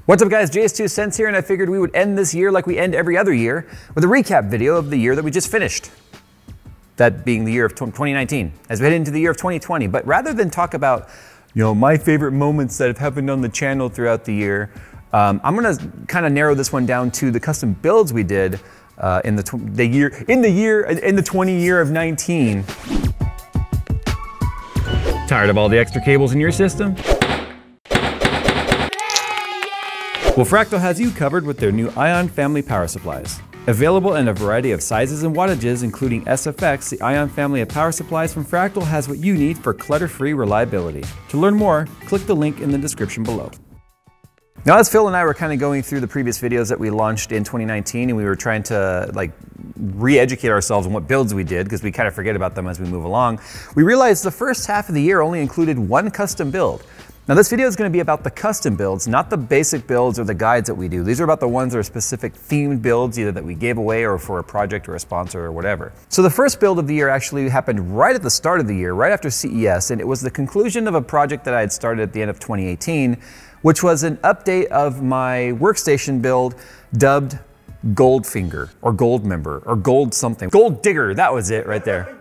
What's up guys, JayzTwoCents here, and I figured we would end this year like we end every other year with a recap video of the year that we just finished. That being the year of 2019, as we head into the year of 2020. But rather than talk about, my favorite moments that have happened on the channel throughout the year, I'm gonna kind of narrow this one down to the custom builds we did in the 20 year of 19. Tired of all the extra cables in your system? Well, Fractal has you covered with their new Ion family power supplies. Available in a variety of sizes and wattages, including SFX, the Ion family of power supplies from Fractal has what you need for clutter-free reliability. To learn more, click the link in the description below. Now, as Phil and I were kind of going through the previous videos that we launched in 2019, and we were trying to re-educate ourselves on what builds we did, because we kind of forget about them as we move along, we realized the first half of the year only included one custom build. Now this video is going to be about the custom builds, not the basic builds or the guides that we do. These are about the ones that are specific themed builds, either that we gave away or for a project or a sponsor or whatever. So the first build of the year actually happened right at the start of the year, right after CES, and it was the conclusion of a project that I had started at the end of 2018, which was an update of my workstation build dubbed Goldfinger, or Goldmember, or Gold something. Gold Digger, that was it right there.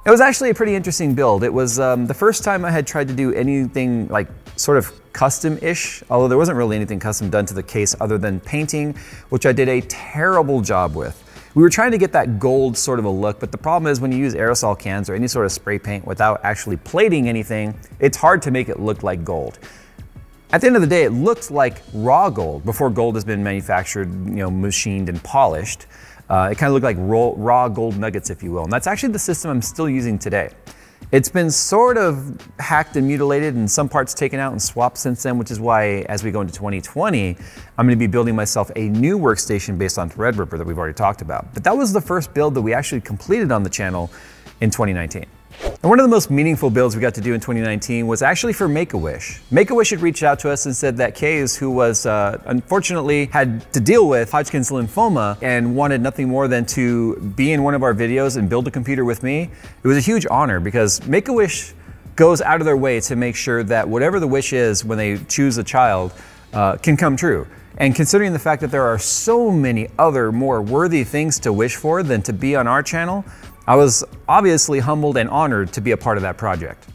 It was actually a pretty interesting build. It was the first time I had tried to do anything like sort of custom-ish, although there wasn't really anything custom done to the case other than painting, which I did a terrible job with. We were trying to get that gold sort of a look, but the problem is when you use aerosol cans or any sort of spray paint without actually plating anything, it's hard to make it look like gold. At the end of the day, it looked like raw gold before gold has been manufactured, machined and polished. It kind of looked like raw gold nuggets, if you will. And that's actually the system I'm still using today. It's been sort of hacked and mutilated and some parts taken out and swapped since then, which is why as we go into 2020, I'm going to be building myself a new workstation based on Threadripper that we've already talked about. But that was the first build that we actually completed on the channel in 2019. And one of the most meaningful builds we got to do in 2019 was actually for Make-A-Wish. Make-A-Wish had reached out to us and said that Kayz, who was unfortunately had to deal with Hodgkin's lymphoma and wanted nothing more than to be in one of our videos and build a computer with me. It was a huge honor because Make-A-Wish goes out of their way to make sure that whatever the wish is when they choose a child can come true. And considering the fact that there are so many other more worthy things to wish for than to be on our channel, I was obviously humbled and honored to be a part of that project.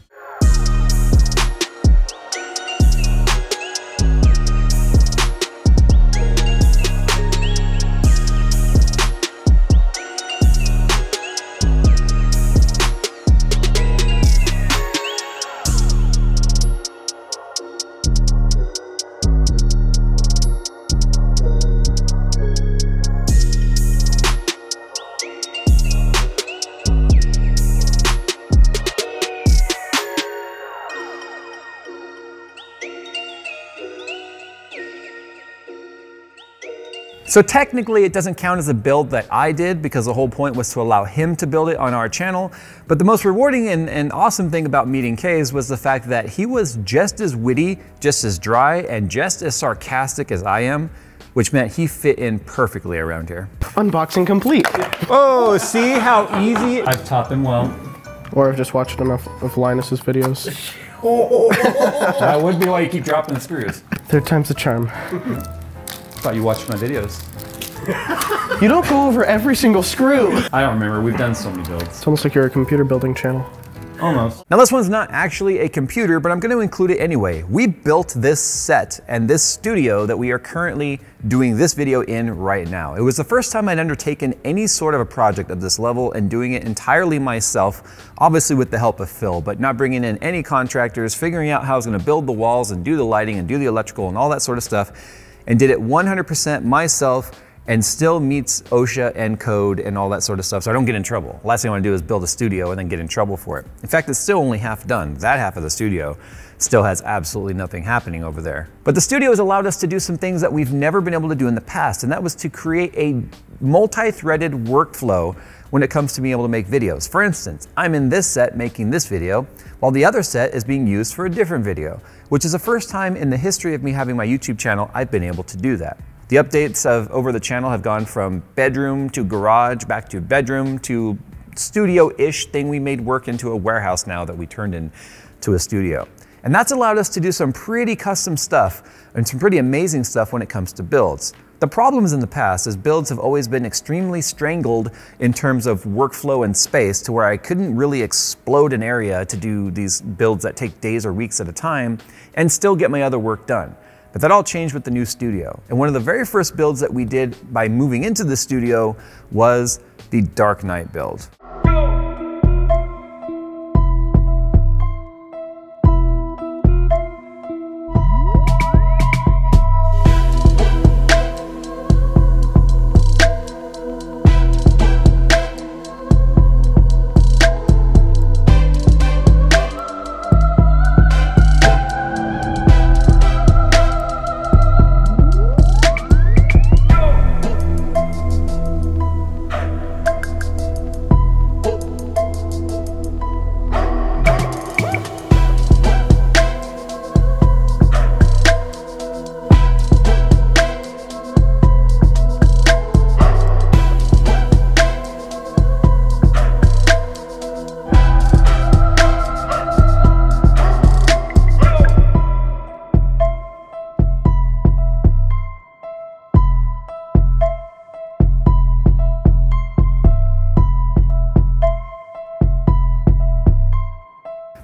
So technically it doesn't count as a build that I did because the whole point was to allow him to build it on our channel. But the most rewarding and awesome thing about meeting Kayz was the fact that he was just as witty, just as dry, and just as sarcastic as I am, which meant he fit in perfectly around here. Unboxing complete. Oh, see how easy? I've taught them well. Or I've just watched enough of Linus's videos. That would be why you keep dropping the screws. Third time's the charm. Thought you watched my videos. You don't go over every single screw. I don't remember, we've done so many builds. It's almost like you're a computer building channel. Almost. Now this one's not actually a computer, but I'm going to include it anyway. We built this set and this studio that we are currently doing this video in right now. It was the first time I'd undertaken any sort of a project of this level and doing it entirely myself, obviously with the help of Phil, but not bringing in any contractors, figuring out how I was going to build the walls and do the lighting and do the electrical and all that sort of stuff. and did it 100% myself, and still meets OSHA and code and all that sort of stuff, so I don't get in trouble. The last thing I want to do is build a studio and then get in trouble for it. In fact, it's still only half done. That half of the studio still has absolutely nothing happening over there. But the studio has allowed us to do some things that we've never been able to do in the past, and that was to create a multi-threaded workflow when it comes to being able to make videos. For instance, I'm in this set making this video, while the other set is being used for a different video, which is the first time in the history of me having my YouTube channel I've been able to do that. The updates over the channel have gone from bedroom to garage, back to bedroom, to studio-ish thing we made work into a warehouse now that we turned into a studio. And that's allowed us to do some pretty custom stuff and some pretty amazing stuff when it comes to builds. The problems in the past is builds have always been extremely strangled in terms of workflow and space, to where I couldn't really explode an area to do these builds that take days or weeks at a time and still get my other work done. But that all changed with the new studio. And one of the very first builds that we did by moving into the studio was the Dark Knight build.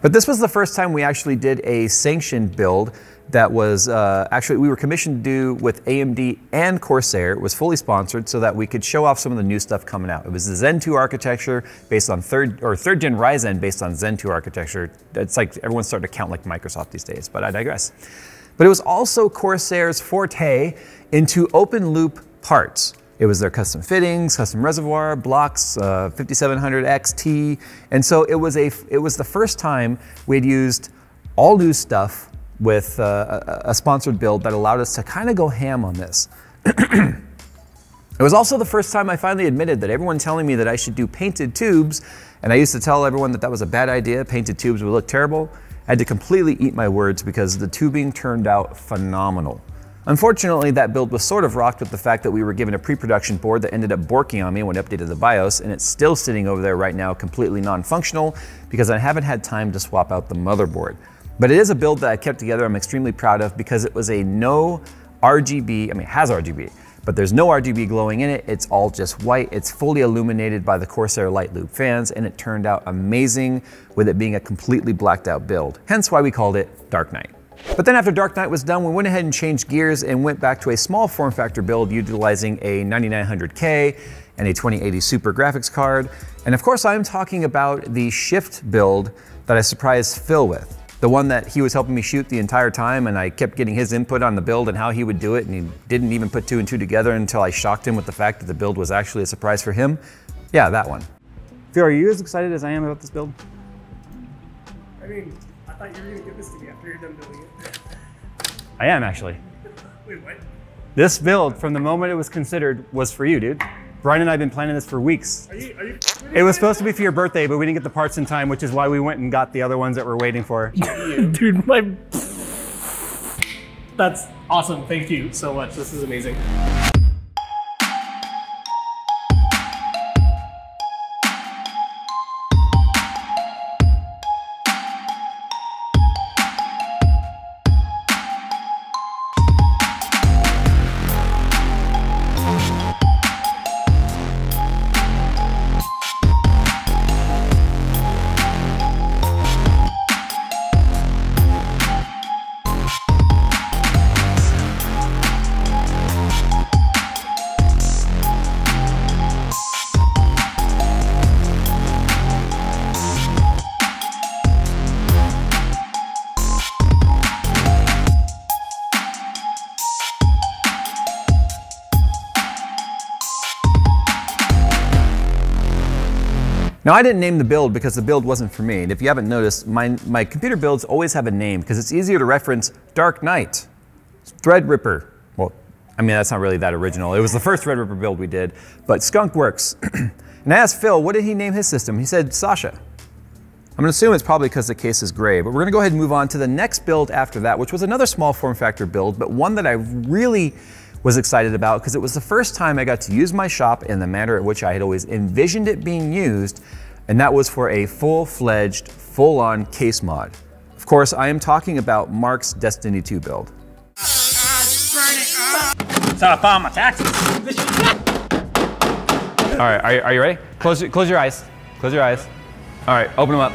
But this was the first time we actually did a sanctioned build that was actually, we were commissioned to do with AMD and Corsair. It was fully sponsored so that we could show off some of the new stuff coming out. It was the Zen 2 architecture based on third gen Ryzen based on Zen 2 architecture. It's like everyone's starting to count like Microsoft these days, but I digress. But it was also Corsair's forte into open loop parts. It was their custom fittings, custom reservoir, blocks, 5700 XT. And so it was the first time we'd used all new stuff with a sponsored build that allowed us to kind of go ham on this. It was also the first time I finally admitted that everyone telling me that I should do painted tubes, and I used to tell everyone that that was a bad idea, painted tubes would look terrible. I had to completely eat my words because the tubing turned out phenomenal. Unfortunately, that build was sort of rocked with the fact that we were given a pre-production board that ended up borking on me when I updated the BIOS, and it's still sitting over there right now completely non-functional because I haven't had time to swap out the motherboard. But it is a build that I kept together I'm extremely proud of because it was a no RGB, I mean it has RGB, but there's no RGB glowing in it, it's all just white, it's fully illuminated by the Corsair light loop fans, and it turned out amazing with it being a completely blacked out build, hence why we called it Dark Knight. But then after Dark Knight was done, we went ahead and changed gears and went back to a small form factor build utilizing a 9900K and a 2080 Super graphics card. And of course, I'm talking about the Shift build that I surprised Phil with. The one that he was helping me shoot the entire time, and I kept getting his input on the build and how he would do it, and he didn't even put 2 and 2 together until I shocked him with the fact that the build was actually a surprise for him. Yeah, that one. Phil, are you as excited as I am about this build? I mean, I thought you were going to give this to me after you're done building it. I am actually. Wait, what? This build, from the moment it was considered, was for you, dude. Brian and I have been planning this for weeks. Are you It was supposed to be for your birthday, but we didn't get the parts in time, which is why we went and got the other ones that we're waiting for. Dude, that's awesome. Thank you so much. This is amazing. Now I didn't name the build because the build wasn't for me. And if you haven't noticed, my computer builds always have a name because it's easier to reference Dark Knight, Threadripper. Well, I mean, that's not really that original. It was the first Threadripper build we did, but Skunk works. And I asked Phil, what did he name his system? He said Sasha. I'm gonna assume it's probably because the case is gray, but we're gonna go ahead and move on to the next build after that, which was another small form factor build, but one that I really was excited about because it was the first time I got to use my shop in the manner at which I had always envisioned it being used, and that was for a full-fledged, full-on case mod. Of course, I am talking about Mark's Destiny 2 build. So I filed my taxes. All right, are you ready? Close your eyes. Close your eyes. All right, open them up.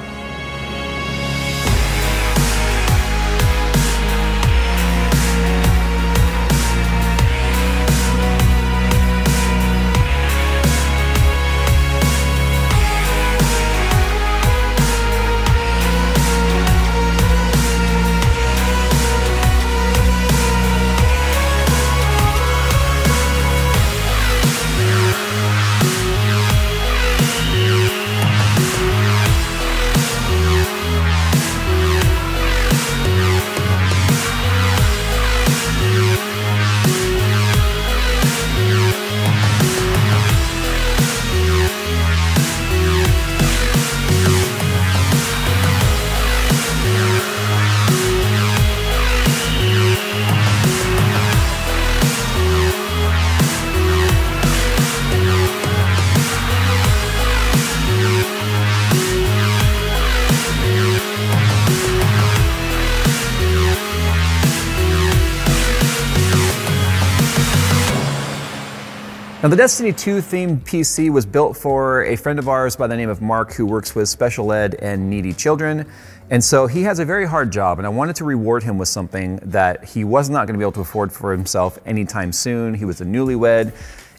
Now the Destiny 2 themed PC was built for a friend of ours by the name of Mark who works with special ed and needy children. And so he has a very hard job and I wanted to reward him with something that he was not going to be able to afford for himself anytime soon. He was a newlywed.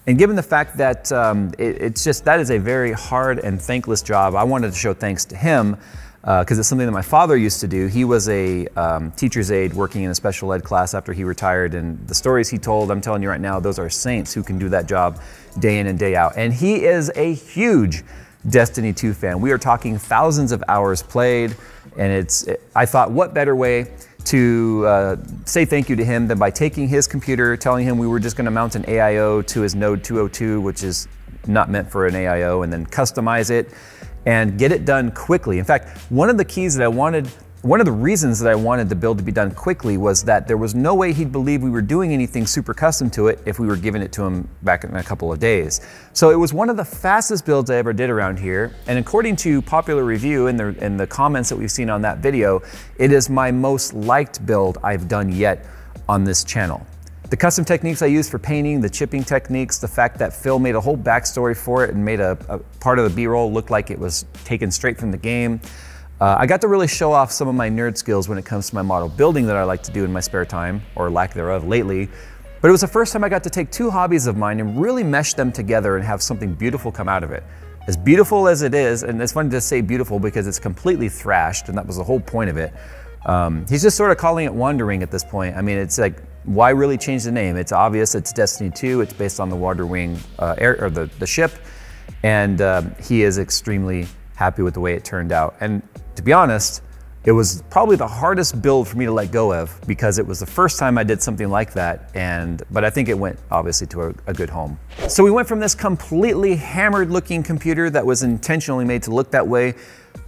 And given the fact that that is a very hard and thankless job, I wanted to show thanks to him because it's something that my father used to do. He was a teacher's aide working in a special ed class after he retired, and the stories he told, I'm telling you right now, those are saints who can do that job day in and day out. And he is a huge Destiny 2 fan. We are talking thousands of hours played, and I thought, what better way to say thank you to him than by taking his computer, telling him we were just gonna mount an AIO to his Node 202, which is not meant for an AIO, and then customize it and get it done quickly. In fact, one of the reasons that I wanted the build to be done quickly was that there was no way he'd believe we were doing anything super custom to it if we were giving it to him back in a couple of days. So it was one of the fastest builds I ever did around here, and according to popular review and the comments that we've seen on that video, it is my most liked build I've done yet on this channel. The custom techniques I used for painting, the chipping techniques, the fact that Phil made a whole backstory for it and made a part of the B-roll look like it was taken straight from the game. I got to really show off some of my nerd skills when it comes to my model building that I like to do in my spare time, or lack thereof lately. But it was the first time I got to take two hobbies of mine and really mesh them together and have something beautiful come out of it. As beautiful as it is, and it's funny to say beautiful because it's completely thrashed, and that was the whole point of it. He's just sort of calling it Wandering at this point. I mean, it's like, why really change the name? It's obvious it's Destiny 2. It's based on the Water Wing the ship, and he is extremely happy with the way it turned out. And to be honest, it was probably the hardest build for me to let go of because it was the first time I did something like that, but I think it went obviously to a good home. So we went from this completely hammered looking computer that was intentionally made to look that way,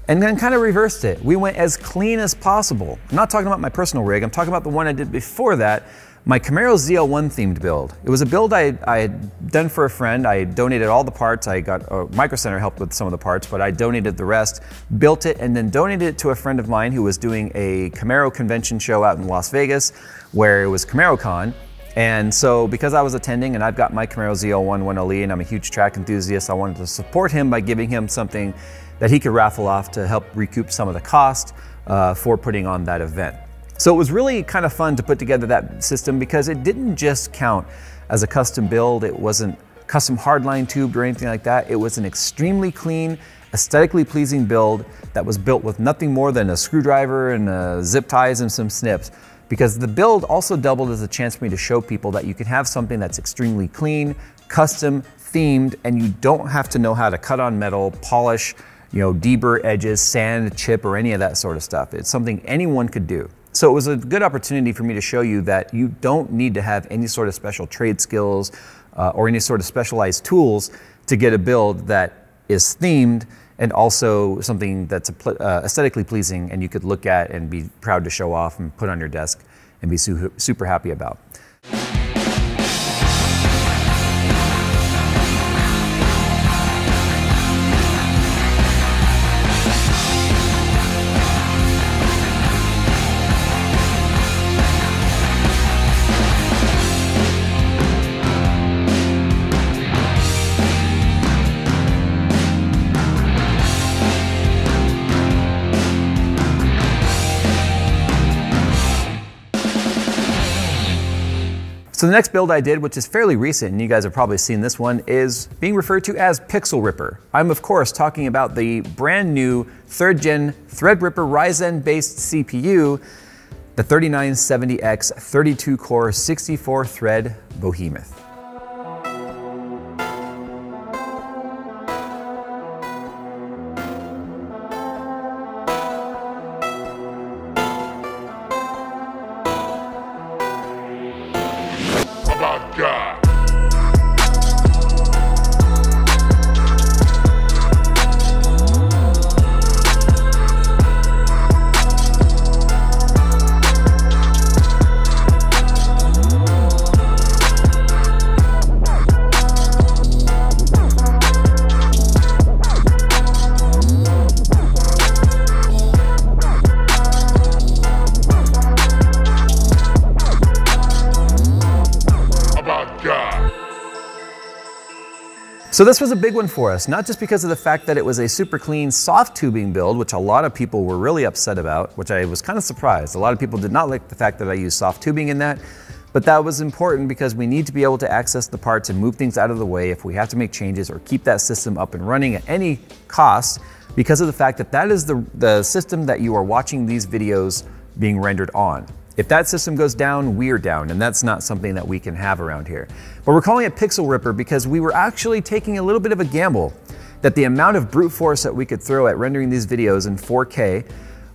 and then kind of reversed it. We went as clean as possible. I'm not talking about my personal rig, I'm talking about the one I did before that, my Camaro ZL1 themed build. It was a build I had done for a friend. I donated all the parts. I got Micro Center helped with some of the parts, but I donated the rest, built it, and then donated it to a friend of mine who was doing a Camaro convention show out in Las Vegas where it was CamaroCon. And so because I was attending and I've got my Camaro ZL1 1LE and I'm a huge track enthusiast, I wanted to support him by giving him something that he could raffle off to help recoup some of the cost for putting on that event. So it was really kind of fun to put together that system because it didn't just count as a custom build. It wasn't custom hardline tubed or anything like that. It was an extremely clean, aesthetically pleasing build that was built with nothing more than a screwdriver and zip ties and some snips, because the build also doubled as a chance for me to show people that you can have something that's extremely clean, custom, themed, and you don't have to know how to cut on metal, polish, deburr edges, sand, chip, or any of that sort of stuff. It's something anyone could do. So it was a good opportunity for me to show you that you don't need to have any sort of special trade skills or any sort of specialized tools to get a build that is themed and also something that's aesthetically pleasing and you could look at and be proud to show off and put on your desk and be super happy about. So the next build I did, which is fairly recent, and you guys have probably seen this one, is being referred to as Pixel Ripper. I'm of course talking about the brand new 3rd gen Threadripper Ryzen based CPU, the 3970X 32 core 64 thread behemoth. God. So this was a big one for us, not just because of the fact that it was a super clean soft tubing build, which a lot of people were really upset about, which I was kind of surprised. A lot of people did not like the fact that I used soft tubing in that, but that was important because we need to be able to access the parts and move things out of the way if we have to make changes or keep that system up and running at any cost, because of the fact that that is the system that you are watching these videos being rendered on. If that system goes down, we're down, and that's not something that we can have around here. But we're calling it Pixel Ripper because we were actually taking a little bit of a gamble that the amount of brute force that we could throw at rendering these videos in 4K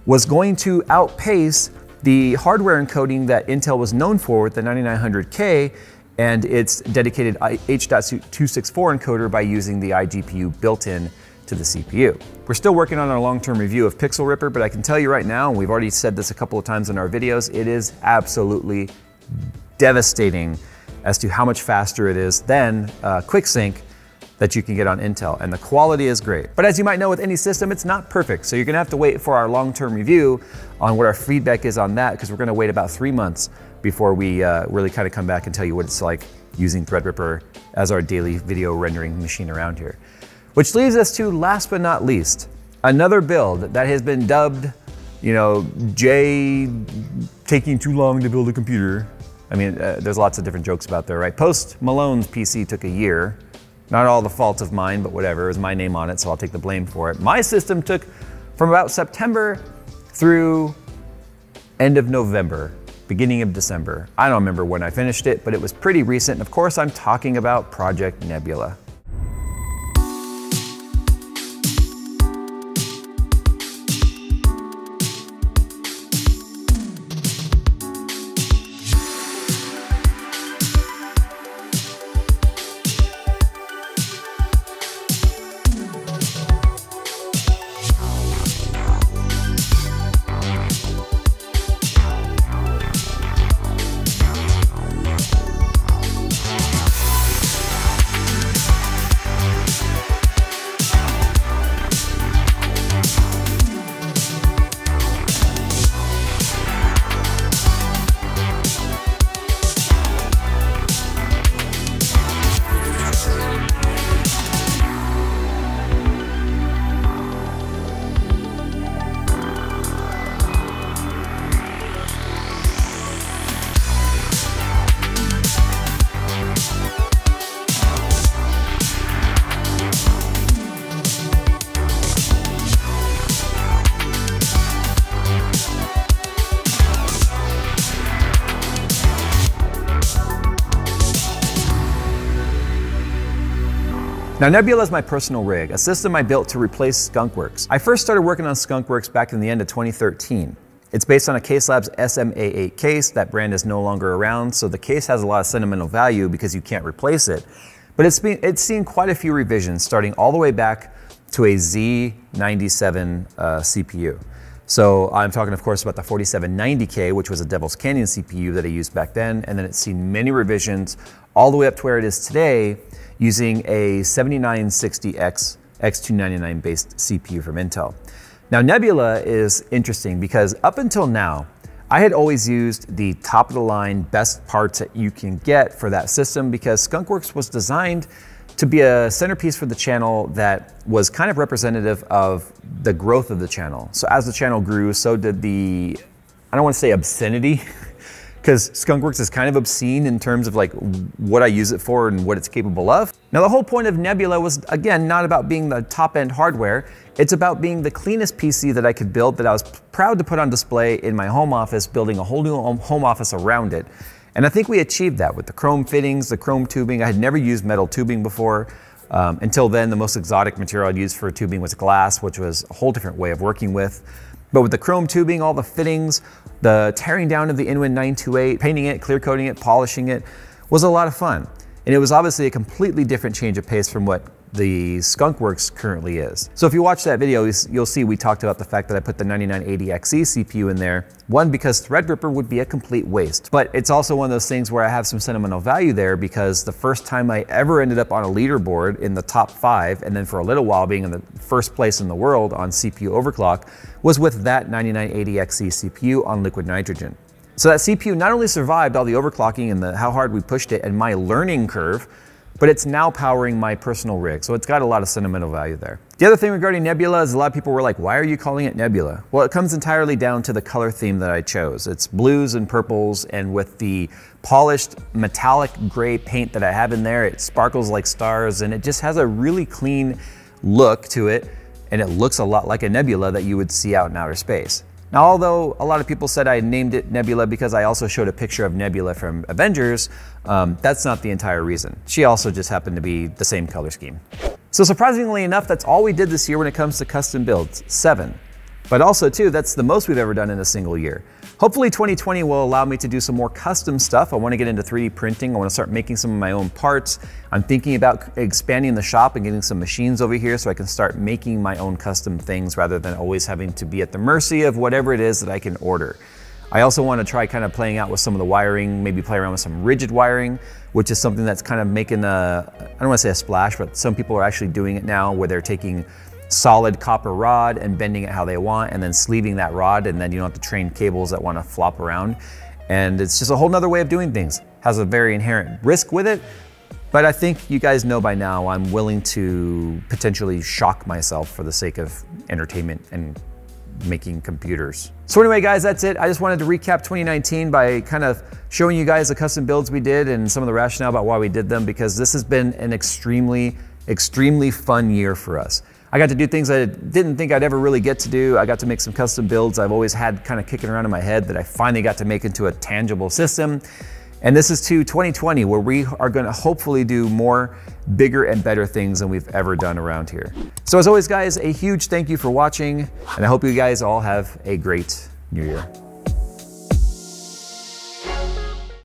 was going to outpace the hardware encoding that Intel was known for with the 9900K and its dedicated H.264 encoder by using the iGPU built in to the CPU. We're still working on our long-term review of Pixel Ripper, but I can tell you right now, and we've already said this a couple of times in our videos, it is absolutely devastating as to how much faster it is than QuickSync that you can get on Intel, and the quality is great. But as you might know with any system, it's not perfect, so you're gonna have to wait for our long-term review on what our feedback is on that, because we're gonna wait about 3 months before we really kind of come back and tell you what it's like using Threadripper as our daily video rendering machine around here. Which leads us to, last but not least, another build that has been dubbed, Jay taking too long to build a computer. I mean, there's lots of different jokes about there, right? Post Malone's PC took a year. Not all the fault of mine, but whatever, it was my name on it, so I'll take the blame for it. My system took from about September through end of November, beginning of December. I don't remember when I finished it, but it was pretty recent. And of course, I'm talking about Project Nebula. Now Nebula is my personal rig, a system I built to replace Skunkworks. I first started working on Skunkworks back in the end of 2013. It's based on a Case Labs SMA8 case. That brand is no longer around, so the case has a lot of sentimental value because you can't replace it. But it's seen quite a few revisions, starting all the way back to a Z97 CPU. So I'm talking, of course, about the 4790K, which was a Devil's Canyon CPU that I used back then, and then it's seen many revisions all the way up to where it is today, using a 7960X X299 based CPU from Intel. Now Nebula is interesting because up until now, I had always used the top of the line best parts that you can get for that system because Skunkworks was designed to be a centerpiece for the channel that was kind of representative of the growth of the channel. So as the channel grew, so did the, I don't want to say obscenity, because Skunkworks is kind of obscene in terms of like what I use it for and what it's capable of. Now the whole point of Nebula was, again, not about being the top end hardware. It's about being the cleanest PC that I could build, that I was proud to put on display in my home office, building a whole new home office around it. And I think we achieved that with the chrome fittings, the chrome tubing. I had never used metal tubing before. Until then, the most exotic material I'd used for tubing was glass, which was a whole different way of working with. But with the chrome tubing, all the fittings, the tearing down of the Inwin 928, painting it, clear coating it, polishing it, was a lot of fun. And it was obviously a completely different change of pace from what the Skunkworks currently is. So if you watch that video, you'll see we talked about the fact that I put the 9980XE CPU in there. One, because Threadripper would be a complete waste. But it's also one of those things where I have some sentimental value there because the first time I ever ended up on a leaderboard in the top 5, and then for a little while being in the first place in the world on CPU overclock, was with that 9980XE CPU on liquid nitrogen. So that CPU not only survived all the overclocking and how hard we pushed it and my learning curve, but it's now powering my personal rig. So it's got a lot of sentimental value there. The other thing regarding Nebula is a lot of people were like, why are you calling it Nebula? Well, it comes entirely down to the color theme that I chose. It's blues and purples, and with the polished metallic gray paint that I have in there, it sparkles like stars, and it just has a really clean look to it, and it looks a lot like a nebula that you would see out in outer space. Now, although a lot of people said I named it Nebula because I also showed a picture of Nebula from Avengers, that's not the entire reason. She also just happened to be the same color scheme. So surprisingly enough, that's all we did this year when it comes to custom builds, 7. But also too, that's the most we've ever done in a single year. Hopefully 2020 will allow me to do some more custom stuff. I want to get into 3D printing. I want to start making some of my own parts. I'm thinking about expanding the shop and getting some machines over here so I can start making my own custom things rather than always having to be at the mercy of whatever it is that I can order. I also want to try kind of playing out with some of the wiring, maybe play around with some rigid wiring, which is something that's kind of making a, I don't want to say a splash, but some people are actually doing it now where they're taking solid copper rod and bending it how they want and then sleeving that rod, and then you don't have to train cables that want to flop around. And it's just a whole nother way of doing things. Has a very inherent risk with it, but I think you guys know by now I'm willing to potentially shock myself for the sake of entertainment and making computers. So anyway, guys, that's it. I just wanted to recap 2019 by kind of showing you guys the custom builds we did and some of the rationale about why we did them, because this has been an extremely fun year for us. I got to do things I didn't think I'd ever really get to do. I got to make some custom builds I've always had kind of kicking around in my head that I finally got to make into a tangible system. And this is to 2020, where we are gonna hopefully do more bigger and better things than we've ever done around here. So as always, guys, a huge thank you for watching, and I hope you guys all have a great new year.